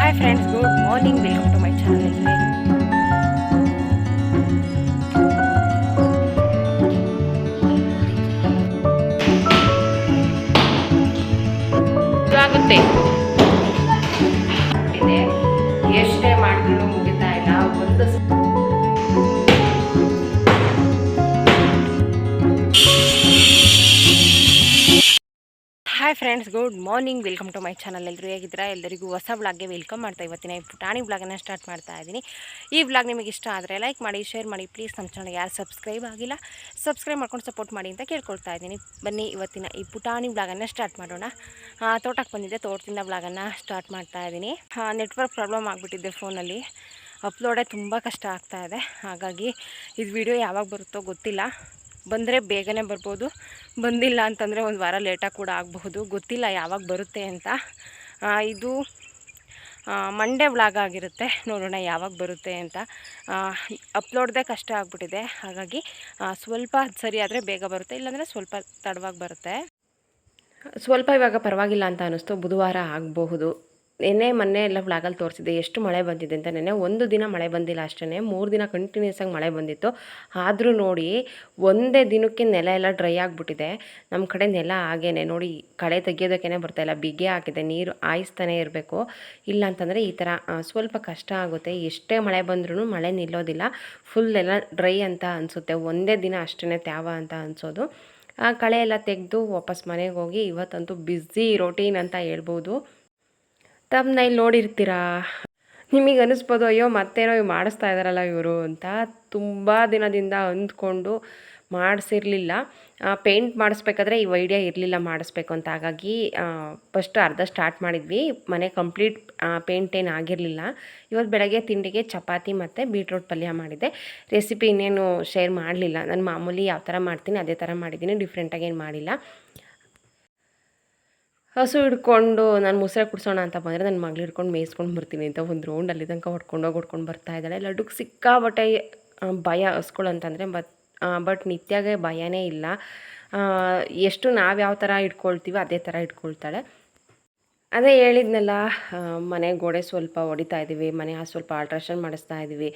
Hi friends, good morning. Welcome to my channel. ಆಗುತ್ತೆ ಎಷ್ಟೇ ಮಾಡಿದ್ರು ಮುಗಿತಾ ಇಲ್ಲ. ಒಂದು hi friends, good morning. Welcome to my channel. ಎಲ್ಲರೂ ಹೇಗಿದ್ದೀರಾ? ಎಲ್ಲರಿಗೂ ಹೊಸ ವ್ಲಾಗ್ಗೆ ವೆಲ್ಕಮ್ ಮಾಡ್ತಾ ಇವತ್ತಿನ ಪುಟಾಣಿ ವ್ಲಾಗನ್ನು ಸ್ಟಾರ್ಟ್ ಮಾಡ್ತಾ ಇದ್ದೀನಿ. ಈ ವ್ಲಾಗ್ ನಿಮಗೆ ಇಷ್ಟ ಆದರೆ ಲೈಕ್ ಮಾಡಿ, ಶೇರ್ ಮಾಡಿ. ಪ್ಲೀಸ್ ನಮ್ಮ ಚಾನಲ್ ಯಾರು ಸಬ್ಸ್ಕ್ರೈಬ್ ಆಗಿಲ್ಲ ಸಬ್ಸ್ಕ್ರೈಬ್ ಮಾಡ್ಕೊಂಡು ಸಪೋರ್ಟ್ ಮಾಡಿ ಅಂತ ಕೇಳ್ಕೊಳ್ತಾ ಇದ್ದೀನಿ. ಬನ್ನಿ ಇವತ್ತಿನ ಈ ಪುಟಾಣಿ ವ್ಲಾಗನ್ನು ಸ್ಟಾರ್ಟ್ ಮಾಡೋಣ. ತೋಟಕ್ಕೆ ಬಂದಿದ್ದೆ, ತೋಟದಿಂದ ವ್ಲಾಗನ್ನು ಸ್ಟಾರ್ಟ್ ಮಾಡ್ತಾ ಇದ್ದೀನಿ. ನೆಟ್ವರ್ಕ್ ಪ್ರಾಬ್ಲಮ್ ಆಗಿಬಿಟ್ಟಿದ್ದೆ ಫೋನಲ್ಲಿ. ಅಪ್ಲೋಡೇ ತುಂಬ ಕಷ್ಟ ಆಗ್ತಾ ಇದೆ. ಹಾಗಾಗಿ ಇದು ವಿಡಿಯೋ ಯಾವಾಗ ಬರುತ್ತೋ ಗೊತ್ತಿಲ್ಲ. ಬಂದರೆ ಬೇಗನೆ ಬರ್ಬೋದು, ಬಂದಿಲ್ಲ ಅಂತಂದರೆ ಒಂದು ವಾರ ಲೇಟಾಗಿ ಕೂಡ ಆಗಬಹುದು. ಗೊತ್ತಿಲ್ಲ ಯಾವಾಗ ಬರುತ್ತೆ ಅಂತ. ಇದು ಮಂಡೇ ವ್ಲಾಗ್ ಆಗಿರುತ್ತೆ. ನೋಡೋಣ ಯಾವಾಗ ಬರುತ್ತೆ ಅಂತ. ಅಪ್ಲೋಡ್ದೇ ಕಷ್ಟ ಆಗಿಬಿಟ್ಟಿದೆ. ಹಾಗಾಗಿ ಸ್ವಲ್ಪ ಸರಿ ಆದರೆ ಬೇಗ ಬರುತ್ತೆ, ಇಲ್ಲಾಂದರೆ ಸ್ವಲ್ಪ ತಡವಾಗಿ ಬರುತ್ತೆ. ಸ್ವಲ್ಪ ಇವಾಗ ಪರವಾಗಿಲ್ಲ ಅಂತ ಅನ್ನಿಸ್ತು. ಬುಧವಾರ ಆಗಬಹುದು. ಮೊನ್ನೆ ಎಲ್ಲ ವ್ಲಾಗಲ್ಲಿ ತೋರಿಸಿದೆ ಎಷ್ಟು ಮಳೆ ಬಂದಿದೆ ಅಂತ. ಒಂದು ದಿನ ಮಳೆ ಬಂದಿಲ್ಲ ಅಷ್ಟೇ. 3 ದಿನ ಕಂಟಿನ್ಯೂಸ್ ಆಗಿ ಮಳೆ ಬಂದಿತ್ತು. ಆದರೂ ನೋಡಿ ಒಂದೇ ದಿನಕ್ಕೆ ನೆಲ ಎಲ್ಲ ಡ್ರೈ ಆಗಿಬಿಟ್ಟಿದೆ. ನಮ್ಮ ಕಡೆ ನೆಲ ಹಾಗೇನೆ ನೋಡಿ, ಕಳೆ ತೆಗಿಯೋದಕ್ಕೇ ಬರ್ತಾಯಿಲ್ಲ. ಬಿಗೆ ಹಾಕಿದೆ, ನೀರು ಹಾಯಿಸ್ತಾನೆ ಇರಬೇಕು. ಇಲ್ಲ ಅಂತಂದರೆ ಈ ಥರ ಸ್ವಲ್ಪ ಕಷ್ಟ ಆಗುತ್ತೆ. ಎಷ್ಟೇ ಮಳೆ ಬಂದ್ರೂ ಮಳೆ ನಿಲ್ಲೋದಿಲ್ಲ. ಫುಲ್ ಎಲ್ಲ ಡ್ರೈ ಅಂತ ಅನಿಸುತ್ತೆ. ಒಂದೇ ದಿನ ಅಷ್ಟೇ ತ್ಯಾವ ಅಂತ ಅನಿಸೋದು. ಕಳೆ ಎಲ್ಲ ತೆಗೆದು ವಾಪಸ್ ಮನೆಗೆ ಹೋಗಿ ಇವತ್ತಂತೂ ಬ್ಯುಸಿ ರೊಟೀನ್ ಅಂತ ಹೇಳ್ಬೋದು. ತಮ್ಮನೇಲಿ ನೋಡಿರ್ತೀರಾ, ನಿಮಗೆ ಅನ್ನಿಸ್ಬೋದು ಅಯ್ಯೋ ಮತ್ತೇನೋ ಮಾಡಿಸ್ತಾ ಇದ್ದಾರಲ್ಲ ಇವರು ಅಂತ. ತುಂಬ ದಿನದಿಂದ ಅಂದ್ಕೊಂಡು ಮಾಡಿಸಿರಲಿಲ್ಲ. ಪೇಂಟ್ ಮಾಡಿಸ್ಬೇಕಾದ್ರೆ ಈ ಐಡಿಯಾ ಇರಲಿಲ್ಲ ಮಾಡಿಸ್ಬೇಕು ಅಂತ. ಹಾಗಾಗಿ ಫಸ್ಟ್ ಅರ್ಧ ಸ್ಟಾರ್ಟ್ ಮಾಡಿದ್ವಿ. ಮನೆ ಕಂಪ್ಲೀಟ್ ಪೇಂಟ್ ಏನು ಆಗಿರಲಿಲ್ಲ. ಇವತ್ತು ಬೆಳಗ್ಗೆ ತಿಂಡಿಗೆ ಚಪಾತಿ ಮತ್ತು ಬೀಟ್ರೋಟ್ ಪಲ್ಯ ಮಾಡಿದ್ದೆ. ರೆಸಿಪಿ ಇನ್ನೇನು ಶೇರ್ ಮಾಡಲಿಲ್ಲ. ನಾನು ಮಾಮೂಲಿ ಯಾವ ಥರ ಮಾಡ್ತೀನಿ ಅದೇ ಥರ ಮಾಡಿದ್ದೀನಿ, ಡಿಫ್ರೆಂಟಾಗಿ ಏನು ಮಾಡಿಲ್ಲ. ಹಸು ಹಿಡ್ಕೊಂಡು ನಾನು ಮುಸ್ರೆ ಕುಡಿಸೋಣ ಅಂತ ಬಂದರೆ ನನ್ನ ಮಗಳು ಹಿಡ್ಕೊಂಡು ಮೇಯಿಸ್ಕೊಂಡು ಬರ್ತೀನಿ ಅಂತ ಒಂದು ರೌಂಡಲ್ಲಿ ತನಕ ಹೊಡ್ಕೊಂಡು ಬರ್ತಾ ಇದ್ದಾಳೆ. ಲಡ್ಡುಗೆ ಸಿಕ್ಕಾಬಟ್ಟೆ ಭಯ ಹಸ್ಗಳು ಅಂತಂದರೆ. ಬಟ್ ನಿತ್ಯಾಗೆ ಭಯನೇ ಇಲ್ಲ. ಎಷ್ಟು ನಾವು ಯಾವ ಥರ ಇಟ್ಕೊಳ್ತೀವೋ ಅದೇ ಥರ ಇಟ್ಕೊಳ್ತಾಳೆ. ಅದೇ ಹೇಳಿದ್ನಲ್ಲ, ಮನೆ ಗೋಡೆ ಸ್ವಲ್ಪ ಹೊಡಿತಾ ಇದ್ದೀವಿ, ಮನೆ ಸ್ವಲ್ಪ ಆಲ್ಟ್ರೇಷನ್ ಮಾಡಿಸ್ತಾ ಇದ್ದೀವಿ.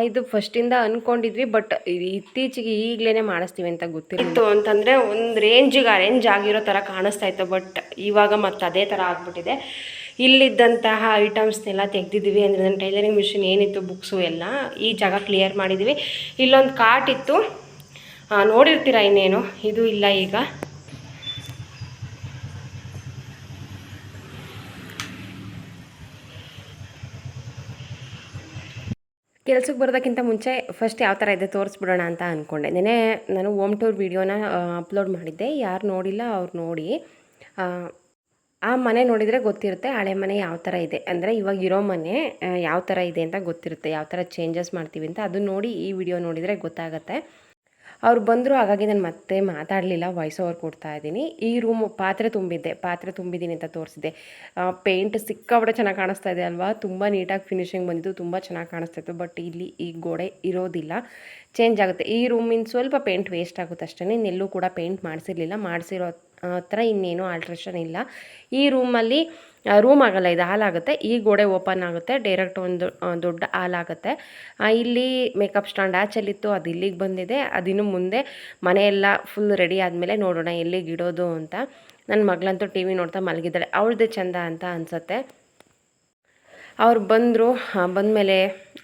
ಇದು ಫಸ್ಟಿಂದ ಅಂದ್ಕೊಂಡಿದ್ವಿ, ಬಟ್ ಇತ್ತೀಚೆಗೆ ಈಗಲೇ ಮಾಡಿಸ್ತೀವಿ ಅಂತ ಗೊತ್ತಿತ್ತು. ಅಂತಂದರೆ ಒಂದು ರೇಂಜಿಗೆ ಅರೇಂಜ್ ಆಗಿರೋ ಥರ ಕಾಣಿಸ್ತಾ ಇತ್ತು. ಬಟ್ ಇವಾಗ ಮತ್ತೆ ಅದೇ ಥರ ಆಗಿಬಿಟ್ಟಿದೆ. ಇಲ್ಲಿದ್ದಂತಹ ಐಟಮ್ಸ್ನೆಲ್ಲ ತೆಗೆದಿದ್ದೀವಿ. ಅಂದರೆ ನನ್ನ ಟೈಲರಿಂಗ್ ಮಿಷಿನ್ ಏನಿತ್ತು, ಬುಕ್ಸು ಎಲ್ಲ ಈ ಜಾಗ ಕ್ಲಿಯರ್ ಮಾಡಿದ್ದೀವಿ. ಇಲ್ಲೊಂದು ಕಾಟ್ ಇತ್ತು, ನೋಡಿರ್ತೀರ ಇನ್ನೇನು. ಇದು ಇಲ್ಲ ಈಗ. ಕೆಲ್ಸಕ್ಕೆ ಬರೋದಕ್ಕಿಂತ ಮುಂಚೆ ಫಸ್ಟ್ ಯಾವ ಥರ ಇದೆ ತೋರಿಸ್ಬಿಡೋಣ ಅಂತ ಅಂದ್ಕೊಂಡೆ. ನಾನು ಹೋಮ್ ಟೂರ್ ವೀಡಿಯೋನ ಅಪ್ಲೋಡ್ ಮಾಡಿದ್ದೆ. ಯಾರು ನೋಡಿಲ್ಲ ಅವ್ರು ನೋಡಿ. ಆ ಮನೆ ನೋಡಿದರೆ ಗೊತ್ತಿರುತ್ತೆ ಹಳೆ ಮನೆ ಯಾವ ಥರ ಇದೆ, ಅಂದರೆ ಇವಾಗ ಇರೋ ಮನೆ ಯಾವ ಥರ ಇದೆ ಅಂತ ಗೊತ್ತಿರುತ್ತೆ, ಯಾವ ಥರ ಚೇಂಜಸ್ ಮಾಡ್ತೀವಿ ಅಂತ. ಅದು ನೋಡಿ ಈ ವಿಡಿಯೋ ನೋಡಿದರೆ ಗೊತ್ತಾಗುತ್ತೆ. ಅವ್ರು ಬಂದರು, ಹಾಗಾಗಿ ನಾನು ಮತ್ತೆ ಮಾತಾಡಲಿಲ್ಲ, ವಾಯ್ಸ್ ಓವರ್ ಕೊಡ್ತಾ ಇದ್ದೀನಿ. ಈ ರೂಮು ಪಾತ್ರೆ ತುಂಬಿದ್ದೀನಿ ಅಂತ ತೋರಿಸಿದೆ. ಪೇಂಟ್ ಸಿಕ್ಕಾಬಟ್ಟೆ ಚೆನ್ನಾಗಿ ಕಾಣಿಸ್ತಾ ಇದೆ ಅಲ್ವಾ. ತುಂಬ ನೀಟಾಗಿ ಫಿನಿಶಿಂಗ್ ಬಂದಿದ್ದು, ತುಂಬ ಚೆನ್ನಾಗಿ ಕಾಣಿಸ್ತಾ ಇತ್ತು. ಬಟ್ ಇಲ್ಲಿ ಈ ಗೋಡೆ ಇರೋದಿಲ್ಲ, ಚೇಂಜ್ ಆಗುತ್ತೆ. ಈ ರೂಮಿನ ಸ್ವಲ್ಪ ಪೇಂಟ್ ವೇಸ್ಟ್ ಆಗುತ್ತೆ ಅಷ್ಟೇ. ಇನ್ನೆಲ್ಲೂ ಕೂಡ ಪೇಂಟ್ ಮಾಡಿಸಿರಲಿಲ್ಲ. ಮಾಡಿಸಿರೋ ಹತ್ರ ಇನ್ನೇನು ಆಲ್ಟ್ರೇಷನ್ ಇಲ್ಲ. ಈ ರೂಮಲ್ಲಿ ರೂಮ್ ಆಗಲ್ಲ, ಇದು ಹಾಲ್ ಆಗುತ್ತೆ. ಈ ಗೋಡೆ ಓಪನ್ ಆಗುತ್ತೆ, ಡೈರೆಕ್ಟ್ ಒಂದು ದೊಡ್ಡ ಹಾಲ್ ಆಗುತ್ತೆ. ಇಲ್ಲಿ ಮೇಕಪ್ ಸ್ಟ್ಯಾಂಡ್ ಆಚೆಲ್ಲಿತ್ತು, ಅದು ಇಲ್ಲಿಗೆ ಬಂದಿದೆ. ಅದಿನ್ನು ಮುಂದೆ ಮನೆಯೆಲ್ಲ ಫುಲ್ ರೆಡಿ ಆದಮೇಲೆ ನೋಡೋಣ ಎಲ್ಲಿಗೆ ಇಡೋದು ಅಂತ. ನನ್ನ ಮಗಳಂತೂ ಟಿ ವಿ ನೋಡ್ತಾ ಮಲಗಿದ್ದಾಳೆ. ಅವಳದೇ ಚಂದ ಅಂತ ಅನಿಸುತ್ತೆ. ಅವ್ರು ಬಂದರು, ಬಂದಮೇಲೆ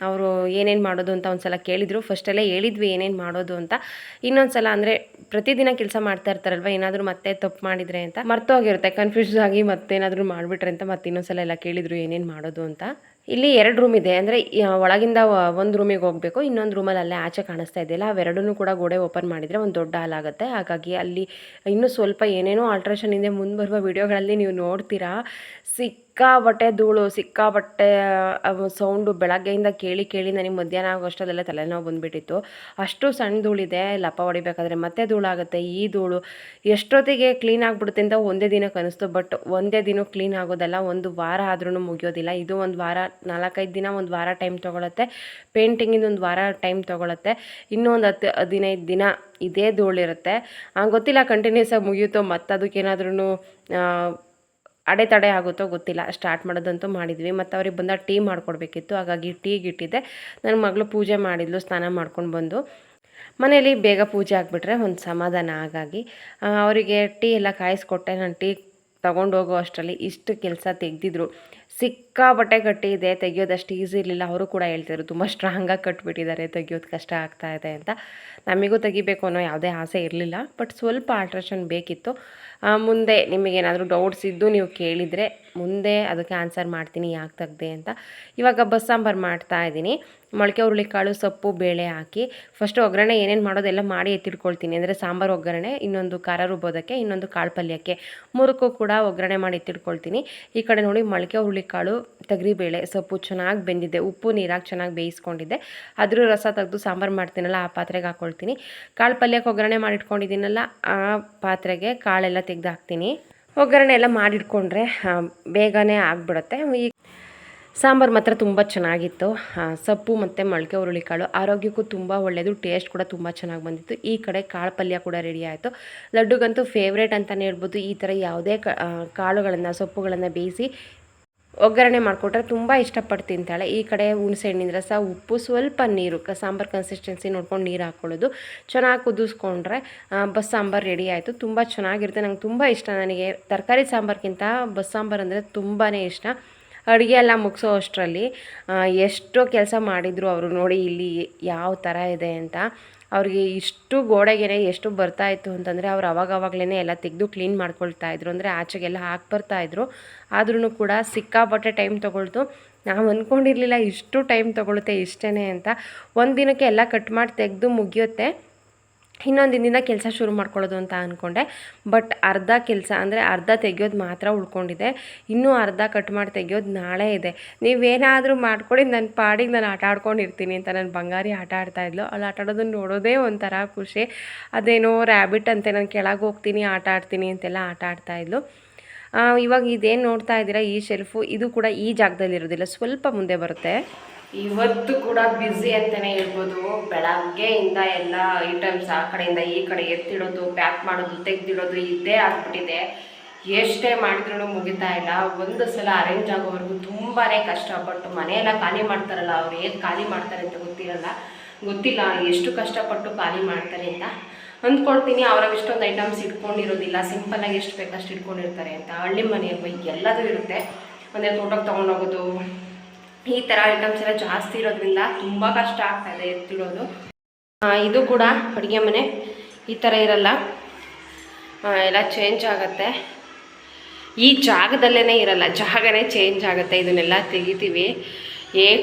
ಅವರು ಏನೇನು ಮಾಡೋದು ಅಂತ ಒಂದು ಸಲ ಕೇಳಿದರು. ಫಸ್ಟಲ್ಲೇ ಹೇಳಿದ್ವಿ ಏನೇನು ಮಾಡೋದು ಅಂತ. ಇನ್ನೊಂದು ಸಲ ಅಂದರೆ ಪ್ರತಿದಿನ ಕೆಲಸ ಮಾಡ್ತಾ ಇರ್ತಾರಲ್ವ, ಏನಾದರೂ ಮತ್ತೆ ತಪ್ಪು ಮಾಡಿದರೆ ಅಂತ ಮರ್ತೋಗಿರುತ್ತೆ, ಕನ್ಫ್ಯೂಸ್ ಆಗಿ ಮತ್ತೇನಾದರೂ ಮಾಡಿಬಿಟ್ರೆ ಅಂತ ಮತ್ತೆ ಇನ್ನೊಂದು ಸಲ ಎಲ್ಲ ಕೇಳಿದರು ಏನೇನು ಮಾಡೋದು ಅಂತ. ಇಲ್ಲಿ 2 ರೂಮ್ ಇದೆ, ಅಂದರೆ ಒಳಗಿಂದ ಒಂದು ರೂಮಿಗೆ ಹೋಗಬೇಕು, ಇನ್ನೊಂದು ರೂಮಲ್ಲಿ ಅಲ್ಲೇ ಆಚೆ ಕಾಣಿಸ್ತಾ ಇದೆಯಲ್ಲ, ಅವೆರಡನ್ನೂ ಕೂಡ ಗೋಡೆ ಓಪನ್ ಮಾಡಿದರೆ ಒಂದು ದೊಡ್ಡ ಹಾಲ್ ಆಗುತ್ತೆ. ಹಾಗಾಗಿ ಅಲ್ಲಿ ಇನ್ನೂ ಸ್ವಲ್ಪ ಏನೇನೋ ಆಲ್ಟ್ರೇಷನ್ ಇದೆ. ಮುಂದೆ ಬರುವ ವಿಡಿಯೋಗಳಲ್ಲಿ ನೀವು ನೋಡ್ತೀರಾ. ಸಿಕ್ಕಾಬಟ್ಟೆ ಧೂಳು, ಸಿಕ್ಕಾಬಟ್ಟೆ ಸೌಂಡು ಬೆಳಗ್ಗೆಯಿಂದ ಕೇಳಿ ನನಗೆ ಮಧ್ಯಾಹ್ನ ಆಗೋಷ್ಟರಲ್ಲೆಲ್ಲ ತಲೆನೋವು ಬಂದುಬಿಟ್ಟಿತ್ತು. ಅಷ್ಟು ಸಣ್ಣ ಧೂಳಿದೆ, ಲಪ್ಪ ಹೊಡಿಬೇಕಾದ್ರೆ ಮತ್ತೆ ಧೂಳಾಗುತ್ತೆ. ಈ ಧೂಳು ಎಷ್ಟೊತ್ತಿಗೆ ಕ್ಲೀನ್ ಆಗಿಬಿಡುತ್ತೆ ಅಂತ ಒಂದೇ ದಿನಕ್ಕೆ ಅನ್ನಿಸ್ತು. ಬಟ್ ಒಂದೇ ದಿನಕ್ಕೆ ಕ್ಲೀನ್ ಆಗೋದಲ್ಲ, ಒಂದು ವಾರ ಆದ್ರೂ ಮುಗಿಯೋದಿಲ್ಲ. ಇದು ಒಂದು ವಾರ, 4-5 ದಿನ, ಒಂದು ವಾರ ಟೈಮ್ ತೊಗೊಳುತ್ತೆ. ಪೇಂಟಿಂಗಿಂದ ಒಂದು ವಾರ ಟೈಮ್ ತೊಗೊಳುತ್ತೆ. ಇನ್ನೂ ಒಂದು 10-15 ದಿನ ಇದೇ ಧೂಳಿರುತ್ತೆ. ಗೊತ್ತಿಲ್ಲ ಕಂಟಿನ್ಯೂಸ್ ಆಗಿ ಮುಗಿಯುತ್ತೋ, ಮತ್ತು ಅದಕ್ಕೇನಾದ್ರೂ ಅಡೆತಡೆ ಆಗುತ್ತೋ ಗೊತ್ತಿಲ್ಲ. ಸ್ಟಾರ್ಟ್ ಮಾಡೋದಂತೂ ಮಾಡಿದ್ವಿ. ಮತ್ತು ಅವ್ರಿಗೆ ಬಂದಾಗ ಟೀ ಮಾಡಿಕೊಡ್ಬೇಕಿತ್ತು. ಹಾಗಾಗಿ ಟೀಗಿಟ್ಟಿದ್ದೆ. ನನ್ನ ಮಗಳು ಪೂಜೆ ಮಾಡಿದ್ಲು, ಸ್ನಾನ ಮಾಡ್ಕೊಂಡು ಬಂದು. ಮನೇಲಿ ಬೇಗ ಪೂಜೆ ಆಗಿಬಿಟ್ರೆ ಒಂದು ಸಮಾಧಾನ. ಹಾಗಾಗಿ ಅವರಿಗೆ ಟೀ ಎಲ್ಲ ಕಾಯಿಸ್ಕೊಟ್ಟೆ. ನಾನು ಟೀ ತೊಗೊಂಡೋಗೋ ಅಷ್ಟರಲ್ಲಿ ಇಷ್ಟು ಕೆಲಸ ತೆಗೆದಿದ್ರು. ಸಿಕ್ಕಾಪಟ್ಟೆ ಗಟ್ಟಿ ಇದೆ, ತೆಗಿಯೋದಷ್ಟು ಈಸಿ ಇರಲಿಲ್ಲ. ಅವರು ಕೂಡ ಹೇಳ್ತಿದ್ರು ತುಂಬ ಸ್ಟ್ರಾಂಗಾಗಿ ಕಟ್ಬಿಟ್ಟಿದ್ದಾರೆ, ತೆಗಿಯೋದು ಕಷ್ಟ ಆಗ್ತಾ ಇದೆ ಅಂತ. ನಮಗೂ ತೆಗಿಬೇಕು ಅನ್ನೋ ಯಾವುದೇ ಆಸೆ ಇರಲಿಲ್ಲ, ಬಟ್ ಸ್ವಲ್ಪ ಆಲ್ಟ್ರೇಷನ್ ಬೇಕಿತ್ತು. ಮುಂದೆ ನಿಮಗೇನಾದರೂ ಡೌಟ್ಸ್ ಇದ್ದು ನೀವು ಕೇಳಿದರೆ ಮುಂದೆ ಅದಕ್ಕೆ ಆನ್ಸರ್ ಮಾಡ್ತೀನಿ ಯಾಕೆ ತೆಗ್ದೆ ಅಂತ. ಇವಾಗ ಬಸ್ಸಾಂಬಾರು ಮಾಡ್ತಾಯಿದ್ದೀನಿ. ಮೊಳಕೆ ಹುರುಳಿಕಾಳು, ಸೊಪ್ಪು, ಬೇಳೆ ಹಾಕಿ ಫಸ್ಟು ಒಗ್ಗರಣೆ ಏನೇನು ಮಾಡೋದೆಲ್ಲ ಮಾಡಿ ಎತ್ತಿಟ್ಕೊಳ್ತೀನಿ. ಅಂದರೆ ಸಾಂಬಾರು ಒಗ್ಗರಣೆ, ಇನ್ನೊಂದು ಖಾರ ರುಬ್ಬೋದಕ್ಕೆ, ಇನ್ನೊಂದು ಕಾಳು ಪಲ್ಯಕ್ಕೆ, ಮೂರಕ್ಕೂ ಕೂಡ ಒಗ್ಗರಣೆ ಮಾಡಿ ಎತ್ತಿಟ್ಕೊಳ್ತೀನಿ. ಈ ಕಡೆ ನೋಡಿ ಮೊಳಕೆ ಹುರುಳಿಕಾಳು, ತೊಗರಿಬೇಳೆ, ಸೊಪ್ಪು ಚೆನ್ನಾಗಿ ಬೆಂದಿದ್ದೆ. ಉಪ್ಪು ನೀರಾಗಿ ಚೆನ್ನಾಗಿ ಬೇಯಿಸ್ಕೊಂಡಿದ್ದೆ. ಅದ್ರ ರಸ ತೆಗೆದು ಸಾಂಬಾರು ಮಾಡ್ತೀನಲ್ಲ ಆ ಪಾತ್ರೆಗೆ ಹಾಕ್ಕೊಳ್ತೀನಿ. ಕಾಳು ಪಲ್ಯಕ್ಕೆ ಒಗ್ಗರಣೆ ಮಾಡಿಟ್ಕೊಂಡಿದ್ದೀನಲ್ಲ ಆ ಪಾತ್ರೆಗೆ ಕಾಳೆಲ್ಲ ತೆಗೆದು ಹಾಕ್ತೀನಿ. ಒಗ್ಗರಣೆ ಎಲ್ಲ ಮಾಡಿಟ್ಕೊಂಡ್ರೆ ಬೇಗನೆ ಆಗಿಬಿಡುತ್ತೆ. ಈ ಸಾಂಬಾರು ಮಾತ್ರ ತುಂಬ ಚೆನ್ನಾಗಿತ್ತು. ಸೊಪ್ಪು ಮತ್ತು ಮೊಳಕೆ ಹುರುಳಿಕಾಳು ಆರೋಗ್ಯಕ್ಕೂ ತುಂಬ ಒಳ್ಳೆಯದು. ಟೇಸ್ಟ್ ಕೂಡ ತುಂಬ ಚೆನ್ನಾಗಿ ಬಂದಿತ್ತು. ಈ ಕಡೆ ಕಾಳು ಪಲ್ಯ ಕೂಡ ರೆಡಿ ಆಯಿತು. ಲಡ್ಡುಗಂತೂ ಫೇವ್ರೇಟ್ ಅಂತಲೇ ಹೇಳ್ಬೋದು. ಈ ಥರ ಯಾವುದೇ ಕಾಳುಗಳನ್ನು, ಸೊಪ್ಪುಗಳನ್ನು ಬೇಯಿಸಿ ಒಗ್ಗರಣೆ ಮಾಡಿಕೊಟ್ರೆ ತುಂಬ ಇಷ್ಟಪಟ್ಟು ತಿಂತಾಳೆ. ಈ ಕಡೆ ಹುಣಸೆಹಣ್ಣಿನ ರಸ, ಉಪ್ಪು, ಸ್ವಲ್ಪ ನೀರು, ಸಾಂಬಾರು ಕನ್ಸಿಸ್ಟೆನ್ಸಿ ನೋಡ್ಕೊಂಡು ನೀರು ಹಾಕ್ಕೊಳ್ಳೋದು. ಚೆನ್ನಾಗಿ ಕುದಿಸ್ಕೊಂಡ್ರೆ ಬಸ್ಸಾಂಬಾರು ರೆಡಿ ಆಯಿತು. ತುಂಬ ಚೆನ್ನಾಗಿರುತ್ತೆ. ನಂಗೆ ತುಂಬ ಇಷ್ಟ. ನನಗೆ ತರಕಾರಿ ಸಾಂಬಾರ್ಗಿಂತ ಬಸ್ಸಾಂಬಾರು ಅಂದರೆ ತುಂಬಾ ಇಷ್ಟ. ಅಡುಗೆ ಎಲ್ಲ ಮುಗಿಸೋ ಅಷ್ಟರಲ್ಲಿ ಎಷ್ಟೋ ಕೆಲಸ ಮಾಡಿದರು ಅವರು. ನೋಡಿ ಇಲ್ಲಿ ಯಾವ ಥರ ಇದೆ ಅಂತ. ಅವ್ರಿಗೆ ಇಷ್ಟು ಗೋಡೆಗೆ ಎಷ್ಟು ಬರ್ತಾಯಿತ್ತು ಅಂತಂದರೆ ಅವ್ರು ಅವಾಗವಾಗಲೇ ಎಲ್ಲ ತೆಗೆದು ಕ್ಲೀನ್ ಮಾಡ್ಕೊಳ್ತಾಯಿದ್ರು. ಅಂದರೆ ಆಚೆಗೆಲ್ಲ ಹಾಕಿ ಬರ್ತಾಯಿದ್ರು. ಆದ್ರೂ ಕೂಡ ಸಿಕ್ಕಾಪಟ್ಟೆ ಟೈಮ್ ತೊಗೊಳ್ತು. ನಾವು ಅಂದ್ಕೊಂಡಿರಲಿಲ್ಲ ಇಷ್ಟು ಟೈಮ್ ತೊಗೊಳುತ್ತೆ ಇಷ್ಟೇ ಅಂತ. ಒಂದು ದಿನಕ್ಕೆ ಎಲ್ಲ ಕಟ್ ಮಾಡಿ ತೆಗೆದು ಮುಗಿಯುತ್ತೆ. ಇನ್ನೊಂದು ದಿನ ಕೆಲಸ ಶುರು ಮಾಡ್ಕೊಳ್ಳೋದು ಅಂತ ಅಂದ್ಕೊಂಡೆ. ಬಟ್ ಅರ್ಧ ಕೆಲಸ ಅಂದರೆ ಅರ್ಧ ತೆಗಿಯೋದು ಮಾತ್ರ ಉಳ್ಕೊಂಡಿದೆ. ಇನ್ನೂ ಅರ್ಧ ಕಟ್ ಮಾಡಿ ತೆಗಿಯೋದು ನಾಳೆ ಇದೆ. ನೀವೇನಾದರೂ ಮಾಡ್ಕೊಳ್ಳಿ, ನನ್ನ ಪಾಡಿಗೆ ನಾನು ಆಟ ಆಡ್ಕೊಂಡಿರ್ತೀನಿ ಅಂತ ನನ್ನ ಬಂಗಾರಿ ಆಟ ಆಡ್ತಾಯಿದ್ಲು. ಅಲ್ಲಿ ಆಟ ಆಡೋದನ್ನು ನೋಡೋದೇ ಒಂಥರ ಖುಷಿ. ಅದೇನೋ ರ್ಯಾಬಿಟ್ ಅಂತೆ, ನಾನು ಕೆಳಗೆ ಹೋಗ್ತೀನಿ ಆಟ ಆಡ್ತೀನಿ ಅಂತೆಲ್ಲ ಆಟ ಆಡ್ತಾಯಿದ್ಲು. ಇವಾಗ ಇದೇನು ನೋಡ್ತಾ ಇದ್ದೀರಾ, ಈ ಶೆಲ್ಫು, ಇದು ಕೂಡ ಈ ಜಾಗದಲ್ಲಿ ಇರೋದಿಲ್ಲ, ಸ್ವಲ್ಪ ಮುಂದೆ ಬರುತ್ತೆ. ಇವತ್ತು ಕೂಡ ಬ್ಯುಸಿ ಅಂತಲೇ ಹೇಳ್ಬೋದು. ಬೆಳಗ್ಗೆಯಿಂದ ಎಲ್ಲ ಐಟಮ್ಸ್ ಆ ಕಡೆಯಿಂದ ಈ ಕಡೆ ಎತ್ತಿಡೋದು, ಪ್ಯಾಕ್ ಮಾಡೋದು, ತೆಗೆದಿಡೋದು ಇದ್ದೇ ಆಗ್ಬಿಟ್ಟಿದೆ. ಎಷ್ಟೇ ಮಾಡಿದ್ರೂ ಮುಗಿತಾ ಇಲ್ಲ. ಒಂದು ಸಲ ಅರೇಂಜ್ ಆಗೋವರೆಗೂ ತುಂಬಾ ಕಷ್ಟ. ಬಟ್ ಮನೆಯೆಲ್ಲ ಖಾಲಿ ಮಾಡ್ತಾರಲ್ಲ, ಅವ್ರು ಏನು ಖಾಲಿ ಮಾಡ್ತಾರೆ ಅಂತ ಗೊತ್ತಿಲ್ಲ ಎಷ್ಟು ಕಷ್ಟಪಟ್ಟು ಖಾಲಿ ಮಾಡ್ತಾರೆ ಅಂತ ಅಂದ್ಕೊಳ್ತೀನಿ. ಅವ್ರಿಗೆ ಇಷ್ಟೊಂದು ಐಟಮ್ಸ್ ಇಟ್ಕೊಂಡಿರೋದಿಲ್ಲ, ಸಿಂಪಲ್ಲಾಗಿ ಎಷ್ಟು ಬೇಕಷ್ಟು ಇಟ್ಕೊಂಡಿರ್ತಾರೆ ಅಂತ. ಹಳ್ಳಿ ಮನೆಯಲ್ಲಿ ಎಲ್ಲದೂ ಇರುತ್ತೆ. ಅಂದರೆ ತೋಟಕ್ಕೆ ತೊಗೊಂಡೋಗೋದು, ಈ ಥರ ಐಟಮ್ಸ್ ಎಲ್ಲ ಜಾಸ್ತಿ ಇರೋದ್ರಿಂದ ತುಂಬ ಕಷ್ಟ ಆಗ್ತಾಯಿದೆ ಎತ್ತಿಡೋದು. ಇದು ಕೂಡ ಅಡುಗೆ ಮನೆ ಈ ಥರ ಇರಲ್ಲ, ಎಲ್ಲ ಚೇಂಜ್ ಆಗುತ್ತೆ. ಈ ಜಾಗದಲ್ಲೇ ಇರಲ್ಲ, ಜಾಗನೇ ಚೇಂಜ್ ಆಗುತ್ತೆ. ಇದನ್ನೆಲ್ಲ ತೆಗಿತೀವಿ.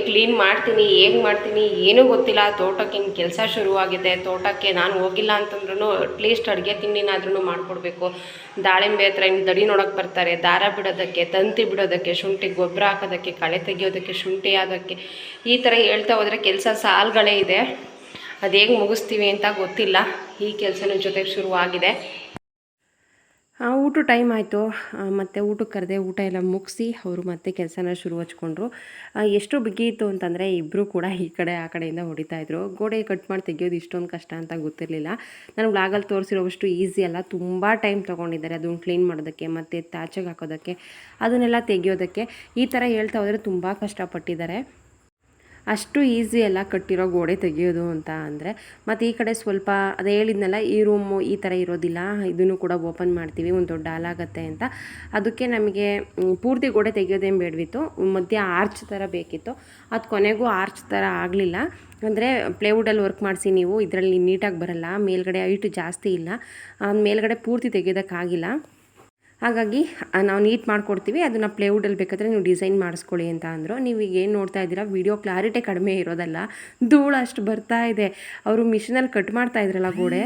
ಕ್ಲೀನ್ ಮಾಡ್ತೀನಿ, ಹೇಗೆ ಮಾಡ್ತೀನಿ ಏನೂ ಗೊತ್ತಿಲ್ಲ. ತೋಟಕ್ಕೆ ಹಿಂಗೆ ಕೆಲಸ ಶುರುವಾಗಿದೆ. ತೋಟಕ್ಕೆ ನಾನು ಹೋಗಿಲ್ಲ ಅಂತಂದ್ರೂ ಅಟ್ಲೀಸ್ಟ್ ಅಡುಗೆ ತಿಂಡಿನಾದ್ರೂ ಮಾಡಿಕೊಡ್ಬೇಕು. ದಾಳಿಂಬೆ ಹತ್ರ ಹಿಂಗೆ ದಡಿ ನೋಡೋಕ್ಕೆ ಬರ್ತಾರೆ, ದಾರ ಬಿಡೋದಕ್ಕೆ, ತಂತಿ ಬಿಡೋದಕ್ಕೆ, ಶುಂಠಿ ಗೊಬ್ಬರ ಹಾಕೋದಕ್ಕೆ, ಕಳೆ ತೆಗಿಯೋದಕ್ಕೆ, ಶುಂಠಿ ಆಗೋದಕ್ಕೆ, ಈ ಥರ ಹೇಳ್ತಾ ಹೋದರೆ ಕೆಲಸ ಸಾಲುಗಳೇ ಇದೆ. ಅದು ಹೇಗೆ ಮುಗಿಸ್ತೀವಿ ಅಂತ ಗೊತ್ತಿಲ್ಲ. ಈ ಕೆಲಸನೂ ಜೊತೆಗೆ ಶುರುವಾಗಿದೆ. ಊಟ ಟೈಮ್ ಆಯಿತು. ಮತ್ತು ಊಟಕ್ಕೆ ಕರೆದೆ. ಊಟ ಎಲ್ಲ ಮುಗಿಸಿ ಅವರು ಮತ್ತೆ ಕೆಲಸನ ಶುರು ಹಚ್ಕೊಂಡ್ರು. ಎಷ್ಟು ಬಿಗಿ ಇತ್ತು ಅಂತಂದರೆ ಇಬ್ಬರು ಕೂಡ ಈ ಕಡೆ ಆ ಕಡೆಯಿಂದ ಹೊಡಿತಾಯಿದ್ರು. ಗೋಡೆ ಕಟ್ ಮಾಡಿ ತೆಗಿಯೋದು ಇಷ್ಟೊಂದು ಕಷ್ಟ ಅಂತ ಗೊತ್ತಿರಲಿಲ್ಲ. ನಾನು ವ್ಲಾಗಲ್ಲಿ ತೋರಿಸಿರೋವಷ್ಟು ಈಸಿ ಅಲ್ಲ, ತುಂಬ ಟೈಮ್ ತೊಗೊಂಡಿದ್ದಾರೆ ಅದನ್ನು ಕ್ಲೀನ್ ಮಾಡೋದಕ್ಕೆ, ಮತ್ತು ತಾಚೆಗೆ ಹಾಕೋದಕ್ಕೆ, ಅದನ್ನೆಲ್ಲ ತೆಗಿಯೋದಕ್ಕೆ. ಈ ಥರ ಹೇಳ್ತಾ ಹೋದರೆ ತುಂಬ ಕಷ್ಟಪಟ್ಟಿದ್ದಾರೆ. ಅಷ್ಟು ಈಸಿ ಅಲ್ಲ ಕಟ್ಟಿರೋ ಗೋಡೆ ತೆಗಿಯೋದು ಅಂತ ಅಂದರೆ. ಮತ್ತು ಈ ಕಡೆ ಸ್ವಲ್ಪ ಅದೇ ಹೇಳಿದ್ನಲ್ಲ, ಈ ರೂಮು ಈ ಥರ ಇರೋದಿಲ್ಲ, ಇದನ್ನು ಕೂಡ ಓಪನ್ ಮಾಡ್ತೀವಿ, ಒಂದು ದೊಡ್ಡ ಹಾಲ್ ಆಗುತ್ತೆ ಅಂತ. ಅದಕ್ಕೆ ನಮಗೆ ಪೂರ್ತಿ ಗೋಡೆ ತೆಗಿಯೋದೇನು ಬೇಡವಿತ್ತು, ಮಧ್ಯೆ ಆರ್ಚ್ ಥರ ಬೇಕಿತ್ತು. ಅದು ಕೊನೆಗೂ ಆರ್ಚ್ ಥರ ಆಗಲಿಲ್ಲ. ಅಂದರೆ ಪ್ಲೇವುಡಲ್ಲಿ ವರ್ಕ್ ಮಾಡಿಸಿ ನೀವು, ಇದರಲ್ಲಿ ನೀಟಾಗಿ ಬರಲ್ಲ, ಮೇಲ್ಗಡೆ ಹೈಟ್ ಜಾಸ್ತಿ ಇಲ್ಲ, ಮೇಲ್ಗಡೆ ಪೂರ್ತಿ ತೆಗಿಯೋದಕ್ಕಾಗಿಲ್ಲ. ಹಾಗಾಗಿ ನಾವು ನೀಟ್ ಮಾಡಿಕೊಡ್ತೀವಿ, ಅದನ್ನು ಪ್ಲೇವುಡಲ್ಲಿ ಬೇಕಾದರೆ ನೀವು ಡಿಸೈನ್ ಮಾಡಿಸ್ಕೊಳ್ಳಿ ಅಂತ ಅಂದರು. ನೀವು ಈಗ ಏನು ನೋಡ್ತಾ ಇದ್ದೀರಾ, ವಿಡಿಯೋ ಕ್ಲಾರಿಟಿ ಕಡಿಮೆ ಇರೋದಲ್ಲ, ಧೂಳು ಅಷ್ಟು ಬರ್ತಾ ಇದೆ. ಅವರು ಮಿಷಿನಲ್ಲಿ ಕಟ್ ಮಾಡ್ತಾ ಇದ್ರಲ್ಲ ಗೋಡೆ,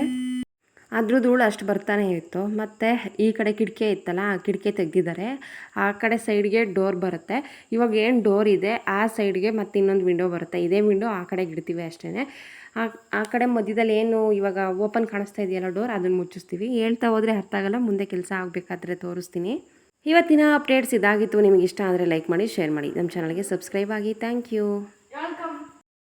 ಅದ್ರ ಧೂಳು ಅಷ್ಟು ಬರ್ತಾನೆ ಇತ್ತು. ಮತ್ತು ಈ ಕಡೆ ಕಿಟಕಿ ಇತ್ತಲ್ಲ, ಆ ಕಿಟಕಿ ತೆಗೆದಿದ್ದಾರೆ. ಆ ಕಡೆ ಸೈಡ್ಗೆ ಡೋರ್ ಬರುತ್ತೆ. ಇವಾಗ ಏನು ಡೋರ್ ಇದೆ ಆ ಸೈಡ್ಗೆ ಮತ್ತು ಇನ್ನೊಂದು ವಿಂಡೋ ಬರುತ್ತೆ. ಇದೇ ವಿಂಡೋ ಆ ಕಡೆಗೆ ಇಡ್ತೀವಿ ಅಷ್ಟೇ. ಆ ಕಡೆ ಮಧ್ಯದಲ್ಲಿ ಏನು ಇವಾಗ ಓಪನ್ ಕಾಣಿಸ್ತಾ ಇದೆಯಲ್ಲ ಡೋರ್, ಅದನ್ನು ಮುಚ್ಚಿಸ್ತೀವಿ. ಹೇಳ್ತಾ ಹೋದರೆ ಅರ್ಥ ಆಗಲ್ಲ, ಮುಂದೆ ಕೆಲಸ ಆಗಬೇಕಾದ್ರೆ ತೋರಿಸ್ತೀನಿ. ಇವತ್ತಿನ ಅಪ್ಡೇಟ್ಸ್ ಇದಾಗಿತ್ತು. ನಿಮಗೆ ಇಷ್ಟ ಆದರೆ ಲೈಕ್ ಮಾಡಿ, ಶೇರ್ ಮಾಡಿ, ನಮ್ಮ ಚಾನಲ್ಗೆ ಸಬ್ಸ್ಕ್ರೈಬ್ ಆಗಿ. Thank you.